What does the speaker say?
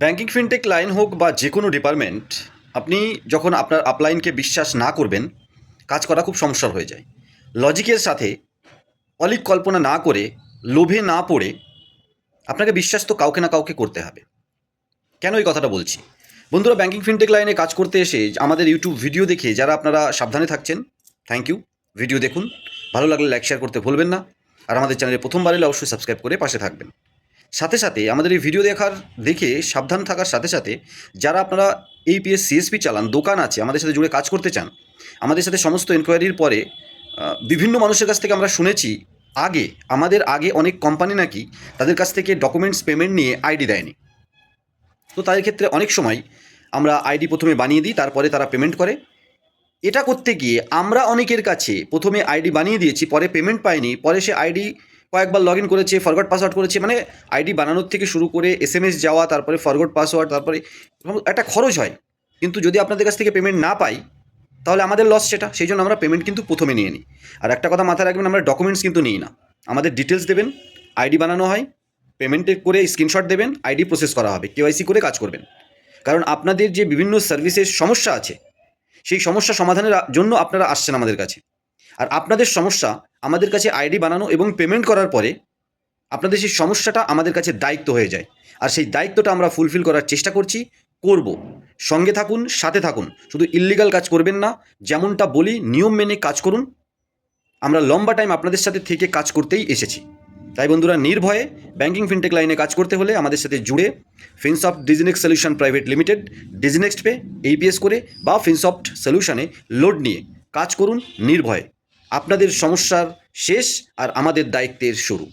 Banking fintech line হোক বা যে কোনো ডিপার্টমেন্ট, আপনি যখন আপনার আপলাইনকে বিশ্বাস না করবেন, কাজ করা খুব সমস্যার হয়ে যায়। লজিকের সাথে অলীক কল্পনা না করে, লোভে না পড়ে আপনাকে বিশ্বাস তো কাউকে না কাউকে করতে হবে। কেন এই কথাটা বলছি? বন্ধুরা, ব্যাঙ্কিং ফিনটেক লাইনে কাজ করতে এসে আমাদের ইউটিউব ভিডিও দেখে যারা আপনারা সাবধানে থাকছেন, থ্যাংক ইউ। ভিডিও দেখুন, ভালো লাগলে লাইক শেয়ার করতে ভুলবেন না। আর আমাদের চ্যানেলে প্রথমবার এলে অবশ্যই সাবস্ক্রাইব করে পাশে থাকবেন। সাথে সাথে আমাদের এই ভিডিও দেখে সাবধান থাকার সাথে সাথে যারা আপনারা এইপিএস সিএসপি চালান, দোকান আছে, আমাদের সাথে জুড়ে কাজ করতে চান, আমাদের সাথে সমস্ত এনকোয়ারির পরে বিভিন্ন মানুষের কাছ থেকে আমরা শুনেছি আমাদের আগে অনেক কোম্পানি নাকি তাদের কাছ থেকে ডকুমেন্টস পেমেন্ট নিয়ে আইডি দেয়নি। তো তাদের ক্ষেত্রে অনেক সময় আমরা আইডি প্রথমে বানিয়ে দিই, তারপরে তারা পেমেন্ট করে। এটা করতে গিয়ে আমরা অনেকের কাছে প্রথমে আইডি বানিয়ে দিয়েছি, পরে পেমেন্ট পাইনি, পরে সে আইডি কয়েকবার লগ ইন করেছে, ফরগট পাসওয়ার্ড করেছে, মানে আইডি বানানোর থেকে শুরু করে এসএমএস যাওয়া, তারপরে ফরগট পাসওয়ার্ড, তারপরে একটা খরচ হয়। কিন্তু যদি আপনাদের কাছ থেকে পেমেন্ট না পাই, তাহলে আমাদের লস সেটা। সেই জন্য আমরা পেমেন্ট কিন্তু প্রথমে নিয়ে নিই। আর একটা কথা মাথায় রাখবেন, আমরা ডকুমেন্টস কিন্তু নিই না। আমাদের ডিটেলস দেবেন, আইডি বানানো হয়, পেমেন্টে করে স্ক্রিনশট দেবেন, আইডি প্রসেস করা হবে, কেওয়াইসি করে কাজ করবেন। কারণ আপনাদের যে বিভিন্ন সার্ভিসের সমস্যা আছে, সেই সমস্যা সমাধানের জন্য আপনারা আসছেন আমাদের কাছে। আর আপনাদের সমস্যা আমাদের কাছে আইডি বানানো এবং পেমেন্ট করার পরে আপনাদের সেই সমস্যাটা আমাদের কাছে দায়িত্ব হয়ে যায়। আর সেই দায়িত্বটা আমরা ফুলফিল করার চেষ্টা করব। সঙ্গে থাকুন, সাথে থাকুন, শুধু ইল্লিগাল কাজ করবেন না। যেমনটা বলি, নিয়ম মেনে কাজ করুন। আমরা লম্বা টাইম আপনাদের সাথে থেকে কাজ করতেই এসেছি। তাই বন্ধুরা, নির্ভয়ে ব্যাঙ্কিং ফিনটেক লাইনে কাজ করতে হলে আমাদের সাথে জুড়ে Finsoft Diginex solution private limited, Diginext Pay, AEPS করে বা ফিনসফট সলিউশনে লোড নিয়ে কাজ করুন নির্ভয়ে। আপনাদের সমস্যার শেষ আর আমাদের দায়িত্বের শুরু।